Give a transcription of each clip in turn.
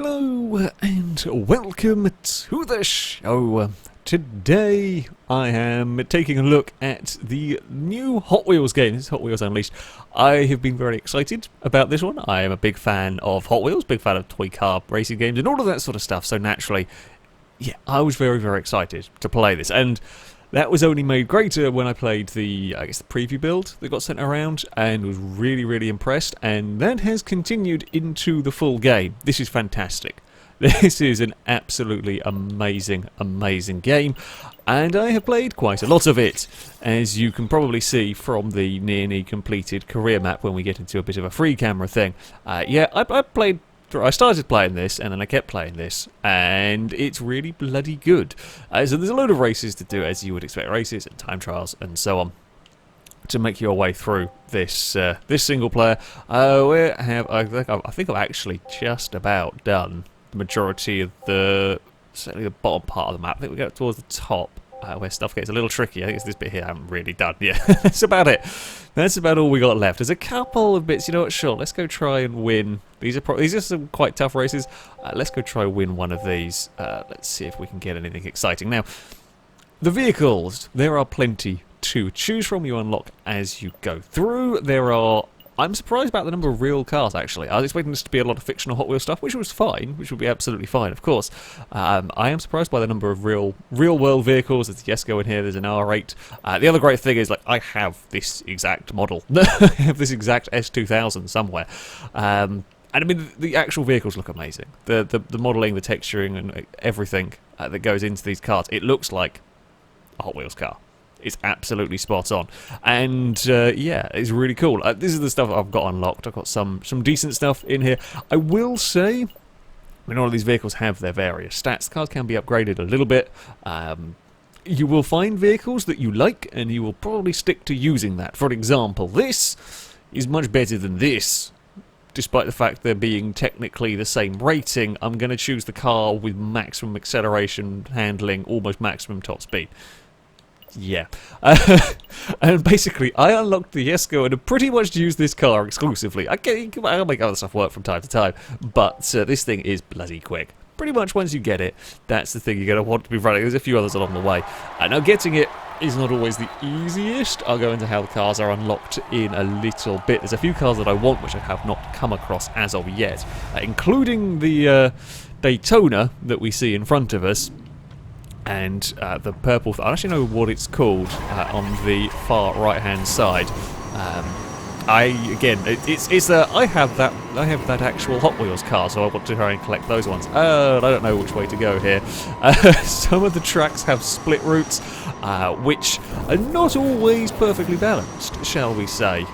Hello and welcome to the show. Today I am taking a look at the new Hot Wheels game. This is Hot Wheels Unleashed. I have been very excited about this one. I am a big fan of Hot Wheels, big fan of toy car racing games and all of that sort of stuff. So naturally, yeah, I was very, very excited to play this. And that was only made greater when I played the preview build that got sent around and was really, really impressed. And that has continued into the full game. This is fantastic. This is an absolutely amazing, amazing game. And I have played quite a lot of it, as you can probably see from the nearly completed career map when we get into a bit of a free camera thing. I started playing this, and then I kept playing this, and it's really bloody good. So there's a load of races to do, as you would expect, races and time trials and so on, to make your way through this this single player. I think I've actually just about done the majority of certainly the bottom part of the map. I think we get towards the top. Where stuff gets a little tricky. I think it's this bit here I haven't really done. Yeah, that's about it. That's about all we got left. There's a couple of bits, you know what, sure, let's go try and win. These are some quite tough races. Let's go try and win one of these. Let's see if we can get anything exciting. Now, the vehicles, there are plenty to choose from. You unlock as you go through. I'm surprised about the number of real cars, actually. I was expecting this to be a lot of fictional Hot Wheels stuff, which was fine, which would be absolutely fine, of course. I am surprised by the number of real-world vehicles. There's a Jesko in here, there's an R8. The other great thing is, like, I have this exact model. I have this exact S2000 somewhere. And I mean, the actual vehicles look amazing. The modelling, the texturing, and everything that goes into these cars, it looks like a Hot Wheels car. It's absolutely spot on, and yeah, it's really cool. This is the stuff I've got unlocked. I've got some decent stuff in here. I will say, I mean, all of these vehicles have their various stats. Cars can be upgraded a little bit. You will find vehicles that you like, and you will probably stick to using that. For example, this is much better than this. Despite the fact they're being technically the same rating, I'm going to choose the car with maximum acceleration, handling, almost maximum top speed. Yeah. And basically, I unlocked the Jesko and have pretty much used this car exclusively. I'll make other stuff work from time to time, but this thing is bloody quick. Pretty much once you get it, that's the thing you're going to want to be running. There's a few others along the way. Now, getting it is not always the easiest. I'll go into how the cars are unlocked in a little bit. There's a few cars that I want, which I have not come across as of yet, including the Daytona that we see in front of us. And the purple, I don't actually know what it's called on the far right hand side. I have that actual Hot Wheels car, so I want to try and collect those ones. I don't know which way to go here. Some of the tracks have split routes, which are not always perfectly balanced, shall we say.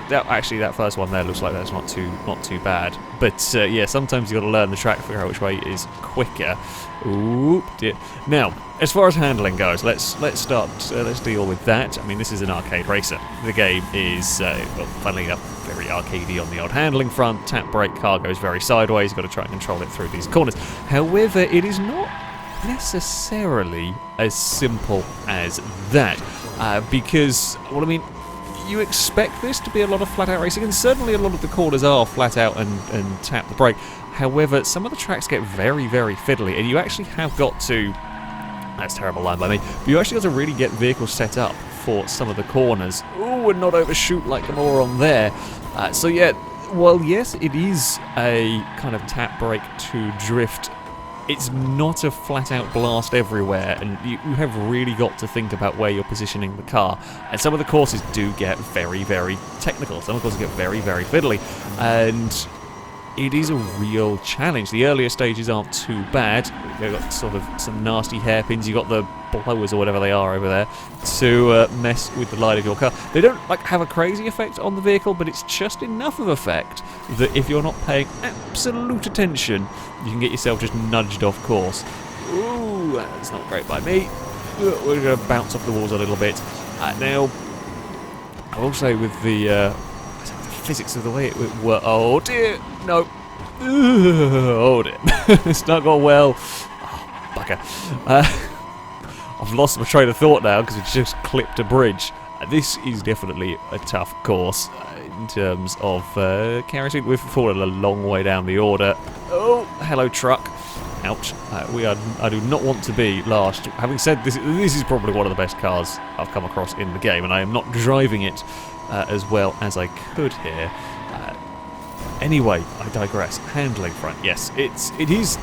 That first one there looks like that's not too bad. But yeah, sometimes you've got to learn the track, figure out which way is quicker. Oop, dear. Now, as far as handling goes, let's deal with that. I mean, this is an arcade racer. The game is, well, funnily enough, very arcadey on the old handling front. Tap brake, car goes very sideways. You've got to try and control it through these corners. However, it is not necessarily as simple as that, because, well, I mean, you expect this to be a lot of flat-out racing, and certainly a lot of the corners are flat-out and tap the brake. However, some of the tracks get very, very fiddly, and you actually have got to... That's a terrible line by me. But you actually got to really get vehicles set up for some of the corners. Ooh, and not overshoot like a moron there. So yeah, well, yes, it is a kind of tap brake to drift. It's not a flat-out blast everywhere, and you have really got to think about where you're positioning the car. And some of the courses do get very, very technical. Some of the courses get very, very fiddly, and it is a real challenge. The earlier stages aren't too bad. You've got sort of some nasty hairpins. You've got the blowers or whatever they are over there to mess with the light of your car. They don't have a crazy effect on the vehicle, but it's just enough of effect that if you're not paying absolute attention, you can get yourself just nudged off course. Ooh, that's not great by me. We're going to bounce off the walls a little bit. Now, I will say with the physics of the way it works. Oh dear, no. Oh dear, it's not gone well. Oh, bugger. I've lost my train of thought now because it's just clipped a bridge. This is definitely a tough course in terms of carry speed. We've fallen a long way down the order. Oh, hello truck. Ouch. I do not want to be last. Having said this is probably one of the best cars I've come across in the game, and I am not driving it as well as I could here. Anyway, I digress. Handling front, yes, it is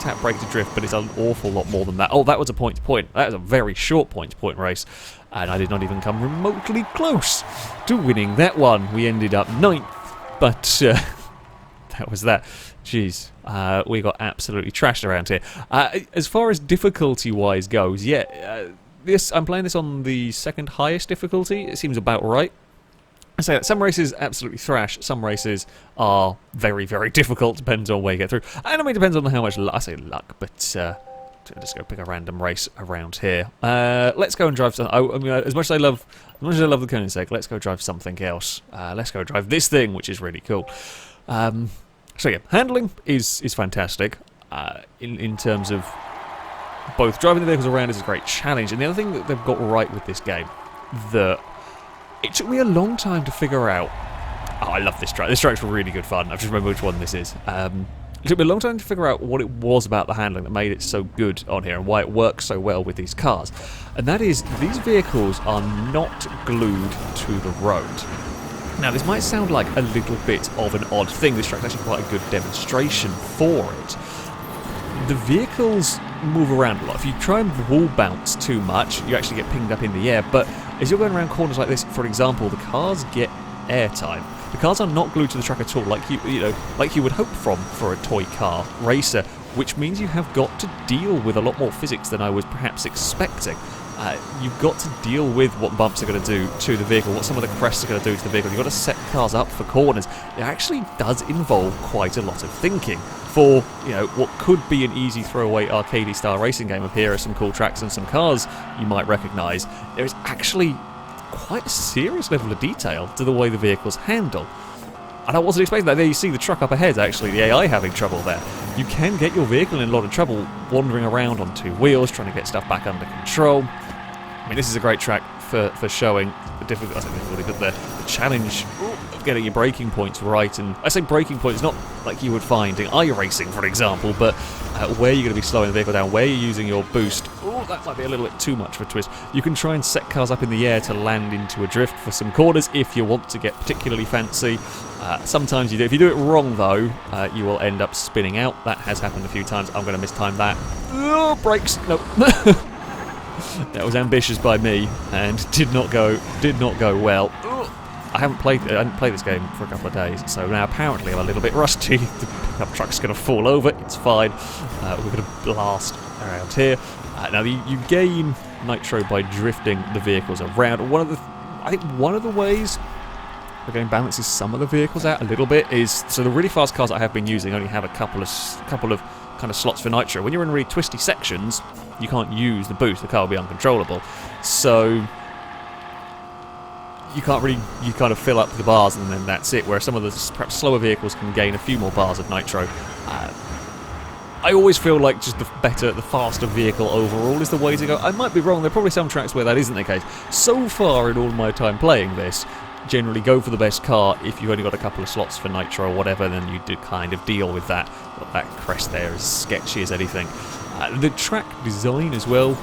tap brake to drift, but it's an awful lot more than that. Oh, that was a point-to-point. That was a very short point-to-point race, and I did not even come remotely close to winning that one. We ended up 9th, but that was that. Jeez, we got absolutely trashed around here. As far as difficulty-wise goes, yeah, I'm playing this on the second highest difficulty. It seems about right. I say that some races absolutely thrash, some races are very, very difficult, depends on where you get through. And I mean, it depends on how much luck, I say luck, but let's go pick a random race around here. Let's go and drive some. I mean, as much as I love the Koenigsegg, let's go drive something else. Let's go drive this thing, which is really cool. So yeah, handling is fantastic in terms of both driving the vehicles around is a great challenge, and the other thing that they've got right with this game that it took me a long time to figure out. Oh, I love this track. This track's really good fun. I've just remembered which one this is. It took me a long time to figure out what it was about the handling that made it so good on here and why it works so well with these cars. And that is, these vehicles are not glued to the road. Now, this might sound like a little bit of an odd thing. This track's actually quite a good demonstration for it. The vehicles move around a lot. If you try and wall bounce too much, you actually get pinged up in the air. But as you're going around corners like this, for example, the cars get airtime. The cars are not glued to the track at all, like you would hope for a toy car racer, which means you have got to deal with a lot more physics than I was perhaps expecting. You've got to deal with what bumps are going to do to the vehicle, what some of the crests are going to do to the vehicle. You've got to set cars up for corners. It actually does involve quite a lot of thinking. For, what could be an easy throwaway arcadey style racing game of here are some cool tracks and some cars you might recognise, there is actually quite a serious level of detail to the way the vehicles handle. And I wasn't expecting that. There you see the truck up ahead, actually, the AI having trouble there. You can get your vehicle in a lot of trouble wandering around on two wheels, trying to get stuff back under control. I mean, this is a great track for showing the difficulty, but the challenge of getting your braking points right. And I say braking points, not like you would find in iRacing, for example, but where you're going to be slowing the vehicle down, where you're using your boost. Oh, that might be a little bit too much of a twist. You can try and set cars up in the air to land into a drift for some corners if you want to get particularly fancy. Sometimes you do. If you do it wrong, though, you will end up spinning out. That has happened a few times. I'm going to mistime that. Oh, brakes! Nope. That was ambitious by me and did not go well. I hadn't played this game for a couple of days, so now apparently I'm a little bit rusty. The pickup truck's going to fall over. It's fine. We're going to blast around here. Now you gain nitro by drifting the vehicles around. I think one of the ways we're going to balance some of the vehicles out a little bit is, so the really fast cars I have been using only have a couple of kind of slots for nitro. When you're in really twisty sections, you can't use the boost. The car will be uncontrollable. So you kind of fill up the bars and then that's it. Whereas some of the perhaps slower vehicles can gain a few more bars of nitro. I always feel like just the faster vehicle overall is the way to go. I might be wrong. There are probably some tracks where that isn't the case. So far in all my time playing this, generally go for the best car. If you've only got a couple of slots for nitro or whatever, then you do kind of deal with that. But that crest there is sketchy as anything. The track design as well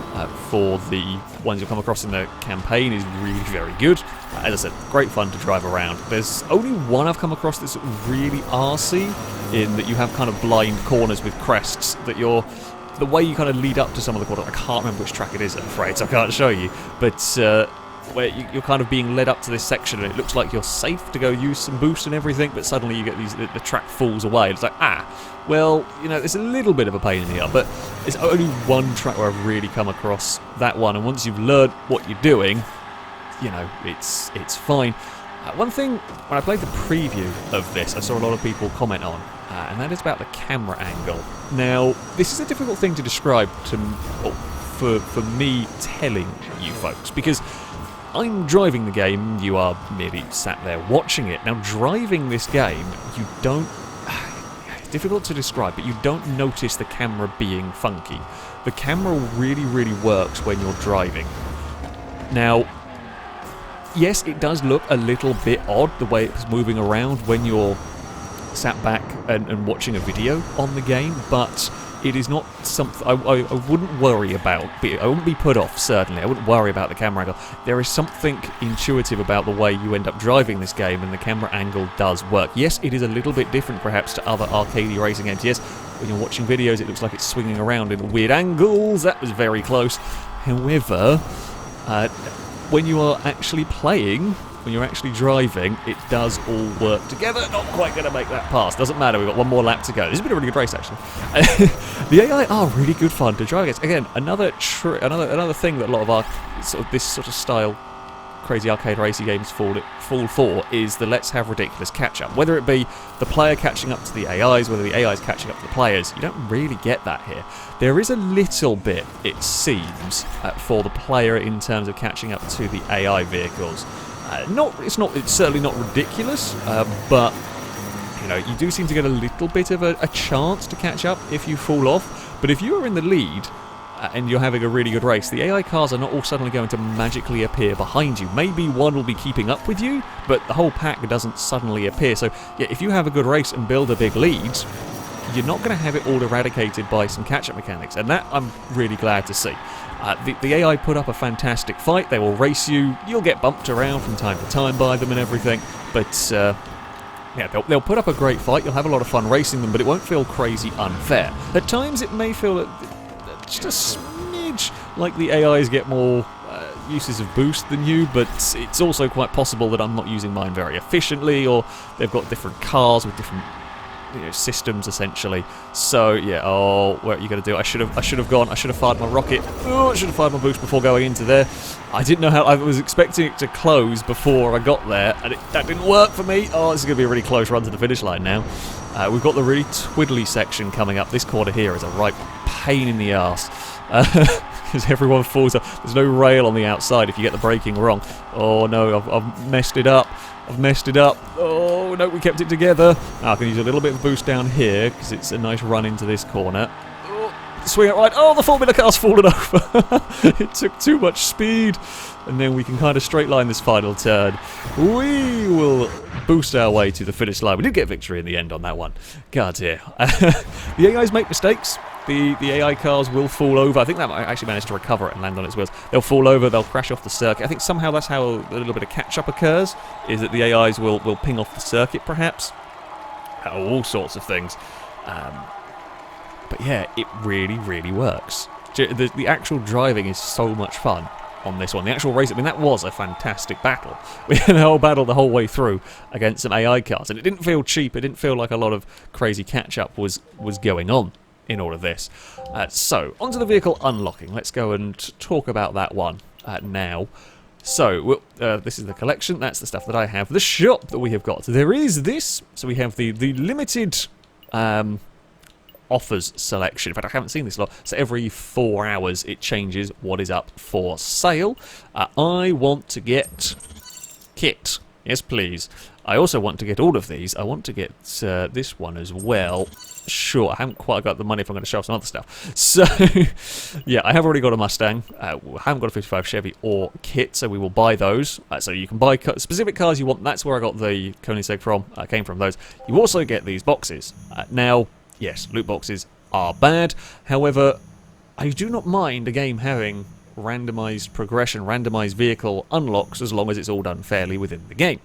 for the ones you'll come across in the campaign is really very good. As I said, great fun to drive around. There's only one I've come across that's really arsey, in that you have kind of blind corners with crests that the way you kind of lead up to some of the corners, I can't remember which track it is, I'm afraid, so I can't show you, but where you're kind of being led up to this section and it looks like you're safe to go use some boost and everything, but suddenly you get the track falls away. It's like, well, it's a little bit of a pain in the ass, but it's only one track where I've really come across that one, and once you've learned what you're doing, it's fine. One thing, when I played the preview of this, I saw a lot of people comment on, and that is about the camera angle. Now, this is a difficult thing to describe for me telling you folks, because I'm driving the game, you are merely sat there watching it. Now, driving this game, you don't... It's difficult to describe, but you don't notice the camera being funky. The camera really, really works when you're driving. Now, yes, it does look a little bit odd, the way it's moving around when you're sat back and watching a video on the game, but it is not something I wouldn't worry about. I wouldn't be put off, certainly. I wouldn't worry about the camera angle. There is something intuitive about the way you end up driving this game, and the camera angle does work. Yes, it is a little bit different perhaps to other arcadey racing games. Yes, when you're watching videos it looks like it's swinging around in weird angles. That was very close. However, when you are actually playing, when you're actually driving, it does all work together. Not quite going to make that pass. Doesn't matter, we've got one more lap to go. This has been a really good race, actually. The AI are really good fun to drive against. Again, another thing that a lot of this sort of style crazy arcade racing games fall for is the let's have ridiculous catch-up. Whether it be the player catching up to the AIs, whether the AIs catching up to the players, you don't really get that here. There is a little bit, it seems, for the player in terms of catching up to the AI vehicles. It's certainly not ridiculous, but you know, you do seem to get a little bit of a chance to catch up if you fall off. But if you are in the lead and you're having a really good race, the AI cars are not all suddenly going to magically appear behind you. Maybe one will be keeping up with you, but the whole pack doesn't suddenly appear. So yeah, if you have a good race and build a big lead, you're not going to have it all eradicated by some catch-up mechanics, and that I'm really glad to see. The AI put up a fantastic fight. They will race you. You'll get bumped around from time to time by them and everything, but yeah, they'll put up a great fight. You'll have a lot of fun racing them, but it won't feel crazy unfair. At times it may feel just a smidge like the AIs get more uses of boost than you, but it's also quite possible that I'm not using mine very efficiently, or they've got different cars with different systems essentially. So yeah, what are you going to do? I should have fired my rocket. Oh, I should have fired my boost before going into there. I didn't know how. I was expecting it to close before I got there, and that didn't work for me. Oh, this is going to be a really close run to the finish line now. We've got the really twiddly section coming up. This corner here is a right pain in the arse. Because everyone falls off. There's no rail on the outside if you get the braking wrong. Oh no, I've messed it up. Oh no, we kept it together. I can use a little bit of boost down here because it's a nice run into this corner. Swing it right. Oh, the Formula car's fallen over. It took too much speed. And then we can kind of straight line this final turn. We will boost our way to the finish line. We did get victory in the end on that one. God dear. The AIs make mistakes. The AI cars will fall over. I think that might actually manage to recover it and land on its wheels. They'll fall over, they'll crash off the circuit. I think somehow that's how a little bit of catch-up occurs, is that the AIs will ping off the circuit, perhaps. All sorts of things. But yeah, it really, really works. The actual driving is so much fun on this one. The actual race, I mean, that was a fantastic battle. We had a whole battle the whole way through against some AI cars, and it didn't feel cheap. It didn't feel like a lot of crazy catch-up was going on in all of this. So, onto the vehicle unlocking. Let's go and talk about that one now. So, this is the collection. That's the stuff that I have. The shop that we have got. There is this. So we have the limited offers selection. In fact, I haven't seen this lot. So every 4 hours it changes what is up for sale. I want to get kit. Yes, please. I also want to get all of these. I want to get this one as well. Sure, I haven't quite got the money if I'm going to show off some other stuff. So, yeah, I have already got a Mustang. I haven't got a 55 Chevy or kit, so we will buy those. So you can buy specific cars you want. That's where I got the Koenigsegg from. Came from those. You also get these boxes. Now, yes, loot boxes are bad. However, I do not mind a game having randomized progression, randomized vehicle unlocks, as long as it's all done fairly within the game,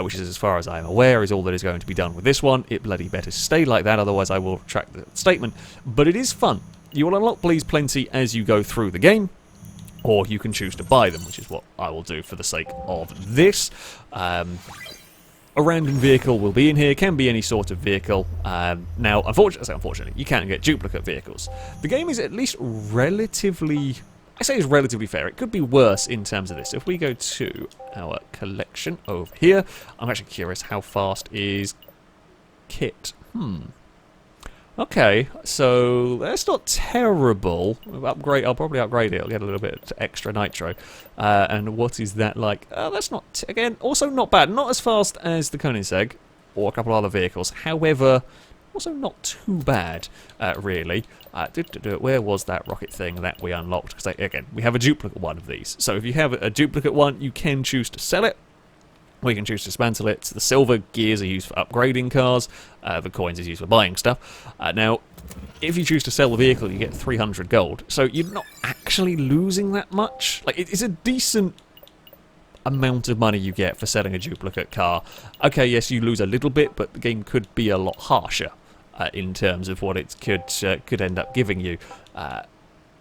which is, as far as I am aware, is all that is going to be done with this one. It bloody better stay like that, otherwise I will retract the statement. But it is fun. You will unlock Please Plenty as you go through the game, or you can choose to buy them, which is what I will do for the sake of this. A random vehicle will be in here, can be any sort of vehicle. Now, unfortunately, you can get duplicate vehicles. The game is at least relatively... I say it's relatively fair. It could be worse in terms of this. If we go to our collection over here, I'm actually curious, how fast is kit? Okay, so that's not terrible. I'll probably upgrade it. I'll get a little bit extra nitro. And what is that like? That's not, again, also not bad. Not as fast as the Koenigsegg or a couple of other vehicles. However, also not too bad, really. Where was that rocket thing that we unlocked? Because, again, we have a duplicate one of these. So if you have a duplicate one, you can choose to sell it. or you can choose to dismantle it. The silver gears are used for upgrading cars, the coins is used for buying stuff. Now, if you choose to sell the vehicle, you get 300 gold, so you're not actually losing that much. Like, it's a decent amount of money you get for selling a duplicate car. Okay, yes, you lose a little bit, but the game could be a lot harsher in terms of what it could end up giving you.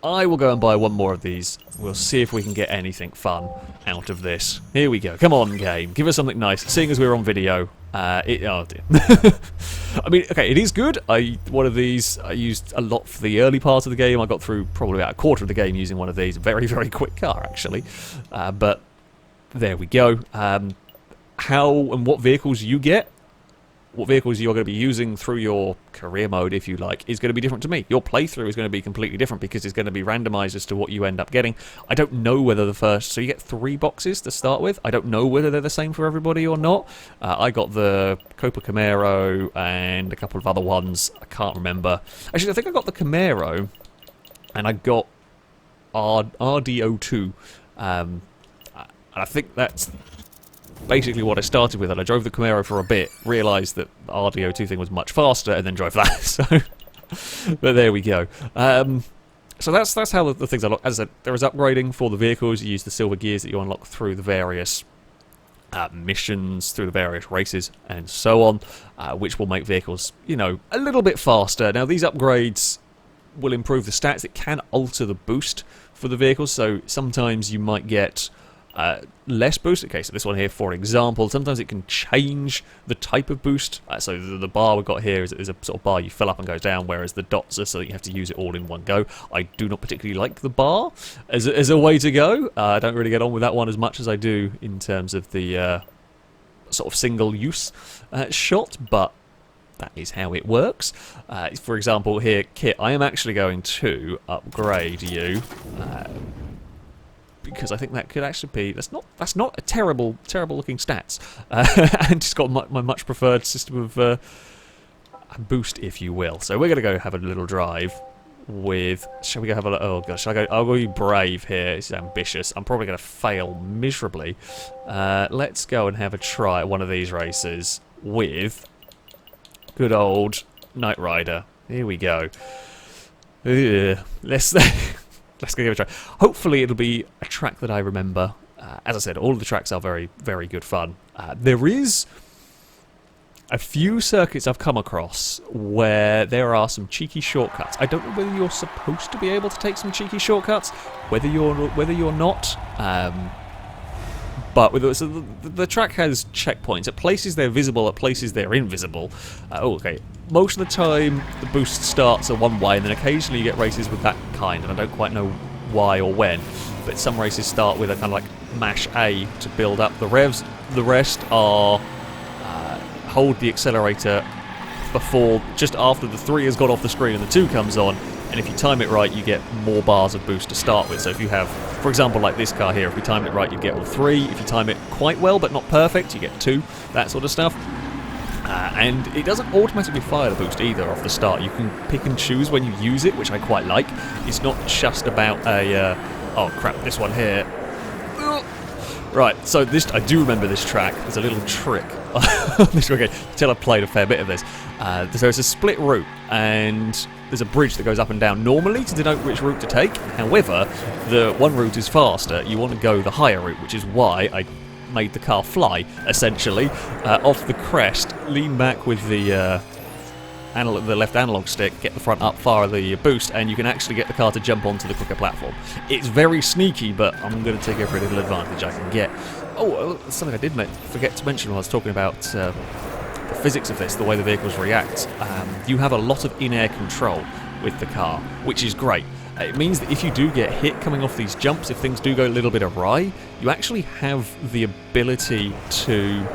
I will go and buy one more of these. We'll see if we can get anything fun out of this. Here we go. Come on, game. Give us something nice. Seeing as we're on video, oh dear. I mean, okay, it is good. One of these I used a lot for the early part of the game. I got through probably about a quarter of the game using one of these. Very, very quick car, actually. But there we go. How and what vehicles you get, what vehicles you're going to be using through your career mode, if you like, is going to be different to me. Your playthrough is going to be completely different because it's going to be randomized as to what you end up getting. I don't know whether so you get 3 boxes to start with. I don't know whether they're the same for everybody or not. I got the Copa Camaro and a couple of other ones. I can't remember. Actually, I think I got the Camaro and I got RDO2. And I think that's basically what I started with, and I drove the Camaro for a bit, realised that the RDO2 thing was much faster, and then drove that. So, but there we go. So that's how the things unlock. As I said, there is upgrading for the vehicles. You use the silver gears that you unlock through the various missions, through the various races, and so on, which will make vehicles, you know, a little bit faster. Now, these upgrades will improve the stats. It can alter the boost for the vehicles, so sometimes you might get less boost. Okay, so this one here, for example, sometimes it can change the type of boost. So the bar we've got here is a sort of bar you fill up and goes down, whereas the dots are so that you have to use it all in one go. I do not particularly like the bar as a way to go. I don't really get on with that one as much as I do in terms of the sort of single-use shot, but that is how it works. For example, here, Kit, I am actually going to upgrade you. Because I think that could actually be that's not a terrible looking stats, and it's got my much preferred system of boost, if you will. So we're gonna go have a little drive with. Shall we go have a? Oh gosh, shall I go? I'll go brave here. This is ambitious. I'm probably gonna fail miserably. Let's go and have a try at one of these races with good old Knight Rider. Here we go. Let's. Let's give it a try. Hopefully it'll be a track that I remember. As I said, all of the tracks are very, very good fun. There is a few circuits I've come across where there are some cheeky shortcuts. I don't know whether you're supposed to be able to take some cheeky shortcuts, whether you're not. But so the track has checkpoints. At places they're visible, at places they're invisible. Okay. Most of the time, the boost starts at one way, and then occasionally you get races with that kind, and I don't quite know why or when, but some races start with a kind of like mash A to build up the revs. The rest are hold the accelerator just after the 3 has got off the screen and the 2 comes on, and if you time it right, you get more bars of boost to start with. So if you have, for example, like this car here, if you timed it right, you get all 3. If you time it quite well, but not perfect, you get 2, that sort of stuff. And it doesn't automatically fire the boost either off the start. You can pick and choose when you use it, which I quite like. It's not just about a... oh crap, this one here. Right, so this I do remember this track. There's a little trick on this track. Until I've played a fair bit of this. So it's a split route, and there's a bridge that goes up and down normally to denote which route to take. However, the one route is faster. You want to go the higher route, which is why I made the car fly, essentially, off the crest, lean back with the left analog stick, get the front up, fire the boost, and you can actually get the car to jump onto the quicker platform. It's very sneaky, but I'm going to take every little advantage I can get. Oh, something I did forget to mention when I was talking about the physics of this, the way the vehicles react. You have a lot of in-air control with the car, which is great. It means that if you do get hit coming off these jumps, if things do go a little bit awry, you actually have the ability to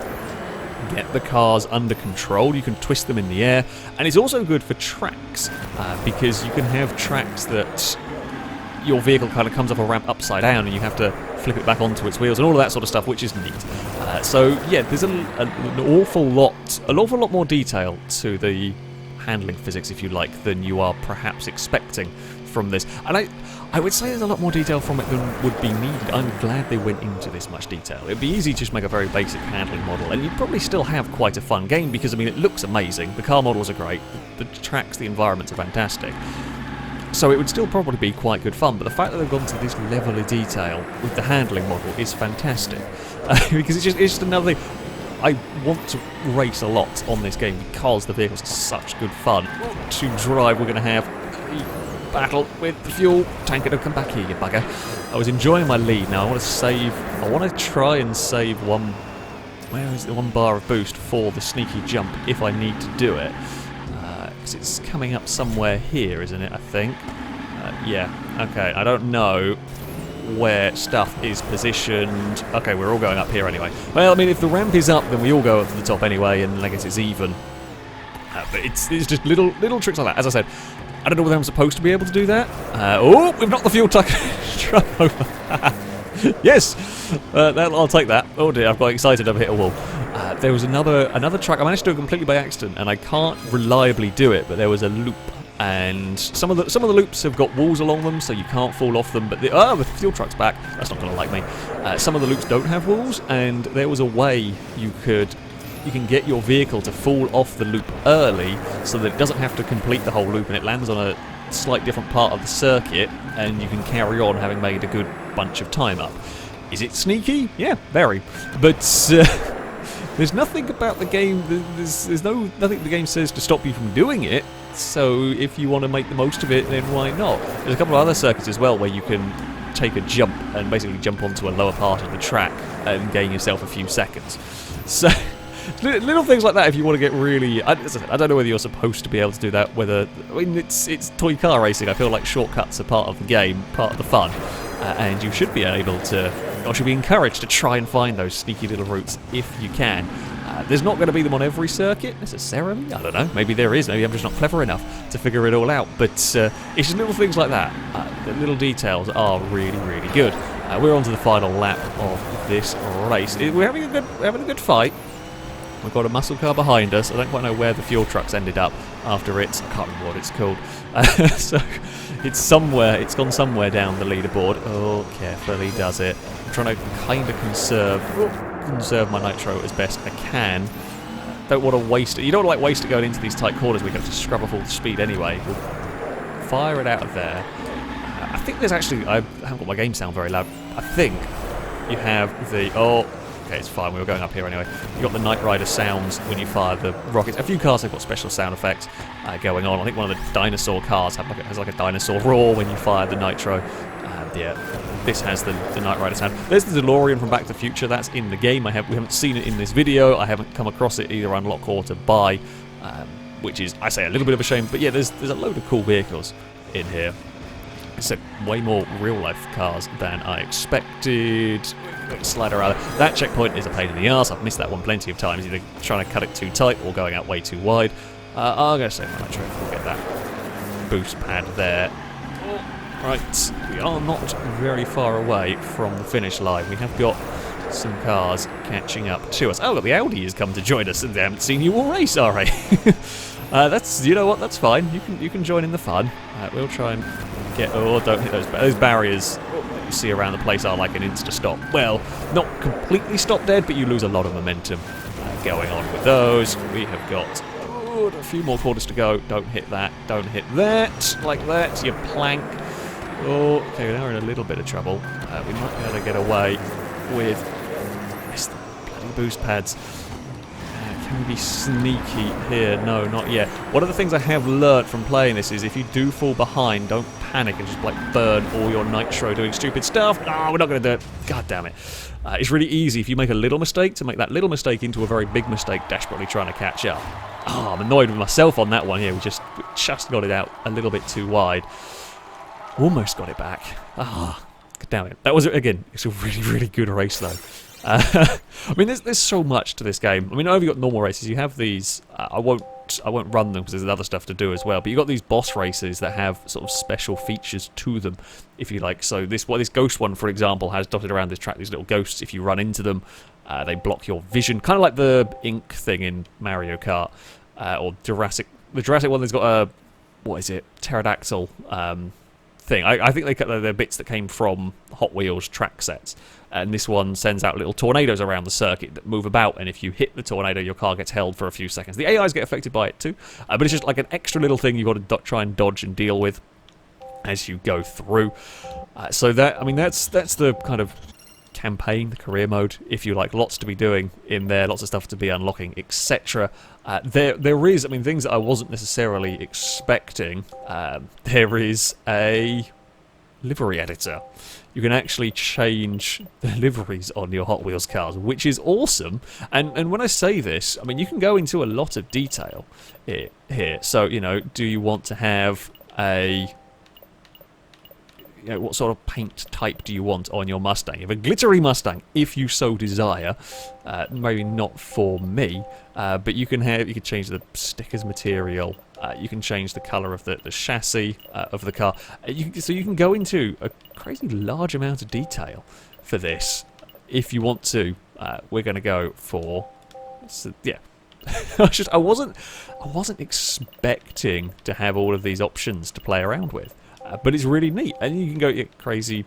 get the cars under control. You can twist them in the air, and it's also good for tracks, because you can have tracks that your vehicle kind of comes off a ramp upside down and you have to flip it back onto its wheels and all of that sort of stuff, which is neat. So yeah, there's an awful lot more detail to the handling physics, if you like, than you are perhaps expecting from this. And I would say there's a lot more detail from it than would be needed. I'm glad they went into this much detail. It'd be easy to just make a very basic handling model, and you'd probably still have quite a fun game because, I mean, it looks amazing. The car models are great. The tracks, the environments are fantastic. So it would still probably be quite good fun, but the fact that they've gone to this level of detail with the handling model is fantastic. Because it's just another thing. I want to race a lot on this game because the vehicles are such good fun. To drive, we're going to have a battle with the fuel tanker. Don't come back here, you bugger. I was enjoying my lead. Now I want to save. I want to try and save one. Where is the 1 bar of boost for the sneaky jump if I need to do it? Because it's coming up somewhere here, isn't it? I think. Yeah. Okay. I don't know where stuff is positioned. Okay, we're all going up here anyway. Well, I mean, if the ramp is up, then we all go up to the top anyway, and I guess it's even. But it's just little tricks like that. As I said, I don't know whether I'm supposed to be able to do that. Oh, we've knocked the fuel truck over. Yes, I'll take that. Oh dear, I've got excited. I've hit a wall. There was another track. I managed to do it completely by accident, and I can't reliably do it. But there was a loop. And some of the loops have got walls along them, so you can't fall off them. But the fuel truck's back. That's not going to like me. Some of the loops don't have walls, and there was a way you can get your vehicle to fall off the loop early, so that it doesn't have to complete the whole loop, and it lands on a slight different part of the circuit, and you can carry on having made a good bunch of time up. Is it sneaky? Yeah, very. But there's nothing about the game. There's nothing the game says to stop you from doing it. So if you want to make the most of it, then why not? There's a couple of other circuits as well where you can take a jump and basically jump onto a lower part of the track and gain yourself a few seconds. So little things like that if you want to get really. I don't know whether you're supposed to be able to do that. I mean, it's toy car racing. I feel like shortcuts are part of the game, part of the fun, and you should be able to, or should be encouraged to try and find those sneaky little routes if you can. There's not going to be them on every circuit necessarily. I don't know. Maybe there is. Maybe I'm just not clever enough to figure it all out. But it's just little things like that. The little details are really, really good. We're on to the final lap of this race. We're having a good fight. We've got a muscle car behind us. I don't quite know where the fuel trucks ended up after it. I can't remember what it's called. So it's somewhere. It's gone somewhere down the leaderboard. Oh, carefully does it. I'm trying to kind of conserve my nitro as best I can. Don't want to waste it. You don't want to waste it going into these tight corners. We have to scrub off all the speed anyway. We'll fire it out of there. I think there's actually. I haven't got my game sound very loud. I think you have the. Oh, okay, it's fine. We were going up here anyway. You got the Knight Rider sounds when you fire the rockets. A few cars have got special sound effects going on. I think one of the dinosaur cars has like a dinosaur roar when you fire the nitro. Yeah, this has the Knight Rider sound. There's the DeLorean from Back to the Future. That's in the game. We haven't seen it in this video. I haven't come across it either unlock or to buy, which is, I say, a little bit of a shame. But yeah, there's a load of cool vehicles in here. It's way more real-life cars than I expected. Slider out. That checkpoint is a pain in the arse. I've missed that one plenty of times, either trying to cut it too tight or going out way too wide. I'm going to save my nitro. We'll get that boost pad there. Right, we are not very far away from the finish line. We have got some cars catching up to us. Oh, look, the Audi has come to join us, and they haven't seen you all race, are they? That's, you know what, that's fine. You can join in the fun. We'll try and get. Oh, don't hit those barriers that you see around the place are like an insta stop. Well, not completely stop dead, but you lose a lot of momentum going on with those. We have got a few more quarters to go. Don't hit that. Don't hit that. Like that. You plank. Oh, okay, now we're in a little bit of trouble. We might be able to get away with the bloody boost pads. Can we be sneaky here? No, not yet. One of the things I have learnt from playing this is if you do fall behind, don't panic and just like burn all your nitro doing stupid stuff. No, we're not going to do it. God damn it. It's really easy if you make a little mistake to make that little mistake into a very big mistake, desperately trying to catch up. Oh, I'm annoyed with myself on that one here. We just got it out a little bit too wide. Almost got it back. Ah, damn it. That was, again, it's a really, really good race, though. I mean, there's so much to this game. I mean, over you've got normal races. You have these. I won't run them because there's other stuff to do as well. But you've got these boss races that have sort of special features to them, if you like. So this ghost one, for example, has dotted around this track these little ghosts. If you run into them, they block your vision, kind of like the ink thing in Mario Kart or Jurassic. The Jurassic one, there's got a, what is it? Pterodactyl. thing. I think they're bits that came from Hot Wheels track sets. And this one sends out little tornadoes around the circuit that move about, and if you hit the tornado, your car gets held for a few seconds. The AIs get affected by it too, but it's just like an extra little thing you've got to try and dodge and deal with as you go through. So that's the kind of campaign, the career mode, if you like. Lots to be doing in there, lots of stuff to be unlocking, etc. There is, things that I wasn't necessarily expecting. There is a livery editor. You can actually change the liveries on your Hot Wheels cars, which is awesome. And when I say this, you can go into a lot of detail here. So, do you want to have a... what sort of paint type do you want on your Mustang? You have a glittery Mustang, if you so desire. Maybe not for me, but you can change the stickers material. You can change the colour of the chassis of the car. So you can go into a crazy large amount of detail for this if you want to. We're going to go for... yeah. I wasn't expecting to have all of these options to play around with. But it's really neat, and you can go crazy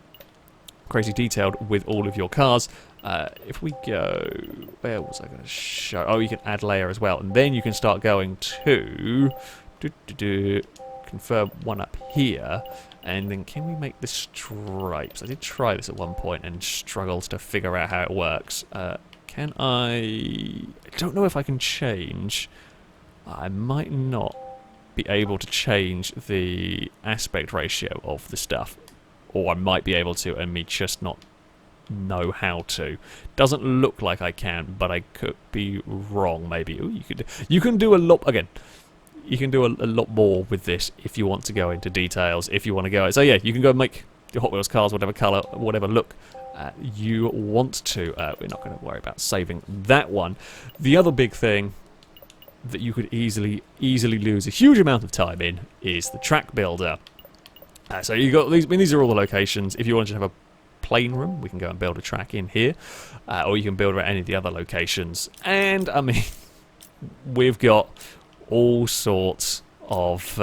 detailed with all of your cars. If we go... where was I going to show? Oh, you can add layer as well, and then you can start going to... confirm one up here, and then can we make the stripes? I did try this at one point and struggled to figure out how it works. Can I don't know if I can change... I might not be able to change the aspect ratio of the stuff, or I might be able to and me just not know how to. Doesn't look like I can, but I could be wrong. Maybe. Ooh, you can do a lot again. You can do a lot more with this if you want to go into details. If you want to go, so yeah, you can go and make your Hot Wheels cars whatever colour, whatever look you want to. We're not going to worry about saving that one. The other big thing that you could easily lose a huge amount of time in is the track builder. So you got these. These are all the locations. If you want to have a plane room, we can go and build a track in here, or you can build at any of the other locations. And we've got all sorts of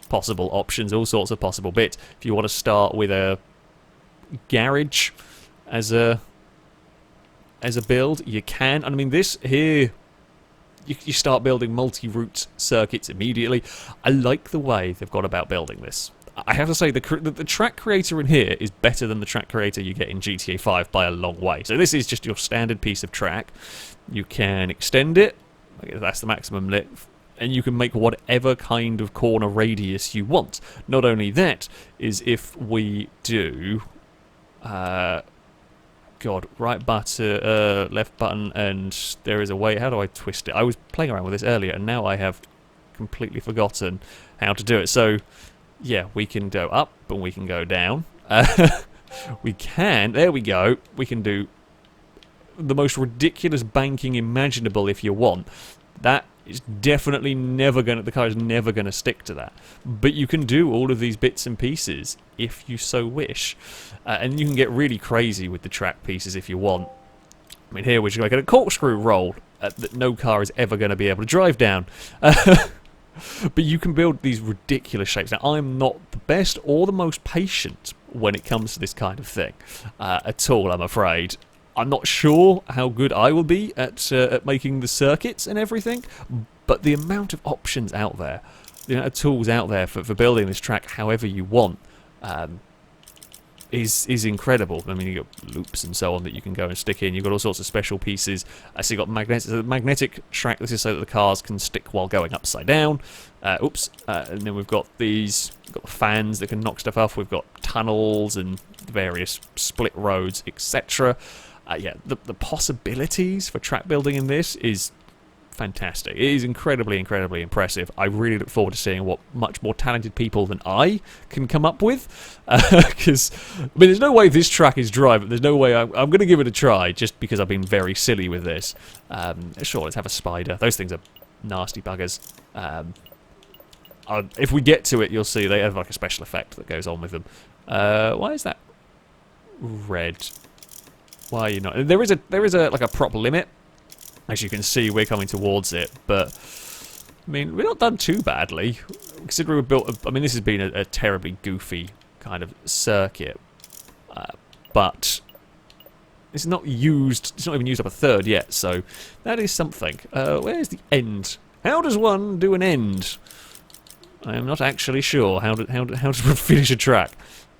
possible options, all sorts of possible bits. If you want to start with a garage as a build, you can. This here. You start building multi-route circuits immediately. I like the way they've gone about building this. I have to say, the track creator in here is better than the track creator you get in GTA 5 by a long way. So this is just your standard piece of track. You can extend it. That's the maximum width. And you can make whatever kind of corner radius you want. Not only that, is if we do... God, right button, left button, and there is a way. How do I twist it? I was playing around with this earlier, and now I have completely forgotten how to do it. So, yeah, we can go up, and we can go down. We can, there we go. We can do the most ridiculous banking imaginable if you want. That is definitely never going to, the car is never going to stick to that. But you can do all of these bits and pieces if you so wish. And you can get really crazy with the track pieces if you want. Here we're just going to get a corkscrew roll that no car is ever going to be able to drive down. But you can build these ridiculous shapes. Now, I'm not the best or the most patient when it comes to this kind of thing at all, I'm afraid. I'm not sure how good I will be at making the circuits and everything, but the amount of options out there, the amount of tools out there for building this track however you want, is incredible. You've got loops and so on that you can go and stick in. You've got all sorts of special pieces. So you've got magnetic track. This is so that the cars can stick while going upside down. And then we've got these. We've got fans that can knock stuff off. We've got tunnels and various split roads, etc. The possibilities for track building in this is fantastic. It is incredibly impressive. I really look forward to seeing what much more talented people than I can come up with. Because, there's no way this track is dry, but there's no way I'm going to give it a try just because I've been very silly with this. Sure, let's have a spider. Those things are nasty buggers. If we get to it, you'll see they have like a special effect that goes on with them. Why is that red? Why are you not? There is a like a prop limit. As you can see, we're coming towards it, but I mean, we're not done too badly, considering we built. I mean, this has been a terribly goofy kind of circuit, but it's not used. It's not even used up a third yet, so that is something. Where's the end? How does one do an end? I am not actually sure. How does one finish a track?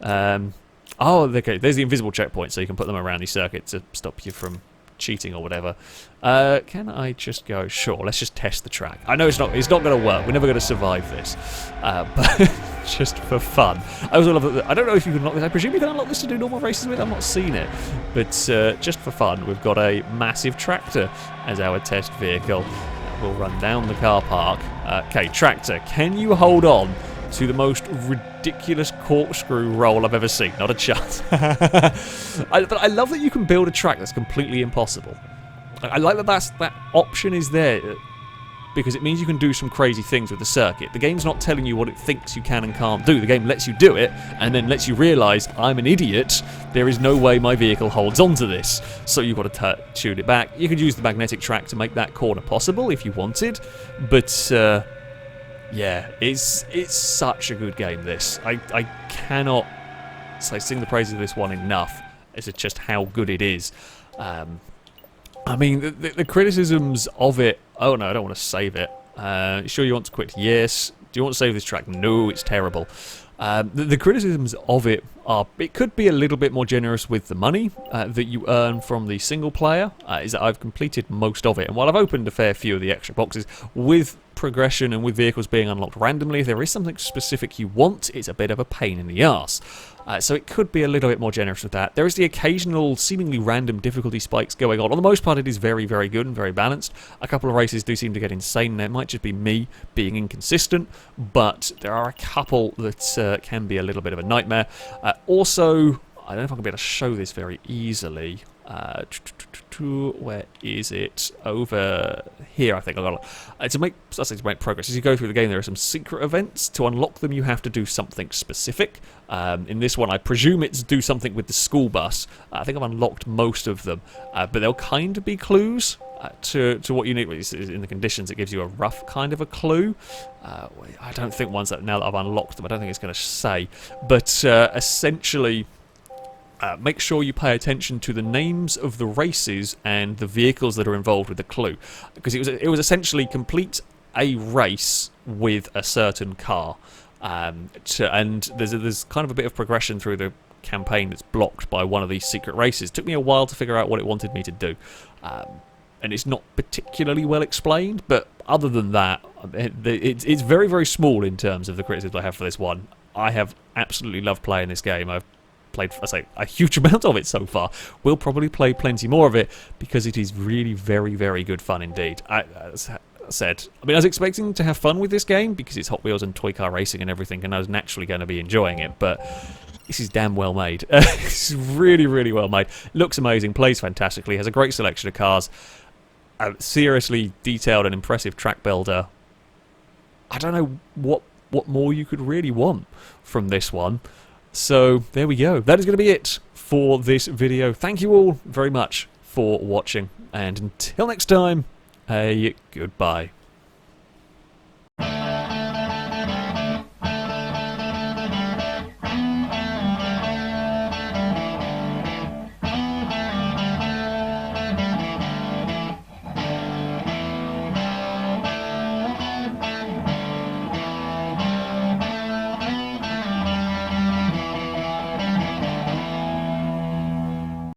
Oh, okay. There's the invisible checkpoint, so you can put them around the circuit to stop you from cheating or whatever. Can I just go? Sure. Let's just test the track. I know it's not going to work. We're never going to survive this, but just for fun. I also love that. I don't know if you can unlock this. I presume you can unlock this to do normal races with. I've not seen it, but just for fun, we've got a massive tractor as our test vehicle. We'll run down the car park. Okay, tractor, can you hold on to the most ridiculous corkscrew roll I've ever seen? Not a chance. But I love that you can build a track that's completely impossible. I like that that option is there, because it means you can do some crazy things with the circuit. The game's not telling you what it thinks you can and can't do. The game lets you do it, and then lets you realise, I'm an idiot, there is no way my vehicle holds onto this. So you've got to tune it back. You could use the magnetic track to make that corner possible if you wanted, but yeah, it's such a good game, this. I cannot sing the praises of this one enough as to just how good it is. I mean, the criticisms of it... Oh no, I don't want to save it. Sure you want to quit? Yes. Do you want to save this track? No, it's terrible. The criticisms of it are... It could be a little bit more generous with the money that you earn from the single player. Is that I've completed most of it. And while I've opened a fair few of the extra boxes, with progression and with vehicles being unlocked randomly, if there is something specific you want, it's a bit of a pain in the arse. So it could be a little bit more generous with that. There is the occasional, seemingly random difficulty spikes going on. On the most part, it is very, very good and very balanced. A couple of races do seem to get insane. It might just be me being inconsistent, but there are a couple that can be a little bit of a nightmare. Also, I don't know if I'm going to be able to show this very easily. Where is it? Over here, I think. I got to make progress. As you go through the game, there are some secret events. To unlock them, you have to do something specific. In this one, I presume it's do something with the school bus. I think I've unlocked most of them, but they'll kind of be clues to what you need. In the conditions, it gives you a rough kind of a clue. I don't think now that I've unlocked them, I don't think it's going to say. But essentially... make sure you pay attention to the names of the races and the vehicles that are involved with the clue, because it was essentially complete a race with a certain car, and there's kind of a bit of progression through the campaign that's blocked by one of these secret races. It took me a while to figure out what it wanted me to do, and it's not particularly well explained, but other than that, it's very, very small in terms of the criticisms I have for this one. I have absolutely loved playing this game. I've played, I say, a huge amount of it so far. We'll probably play plenty more of it because it is really very, very good fun indeed. As I said, I was expecting to have fun with this game because it's Hot Wheels and toy car racing and everything, and I was naturally going to be enjoying it, but this is damn well made. It's really, really well made. Looks amazing, plays fantastically, has a great selection of cars, a seriously detailed and impressive track builder. I don't know what more you could really want from this one. So, there we go. That is going to be it for this video. Thank you all very much for watching. And until next time, a goodbye.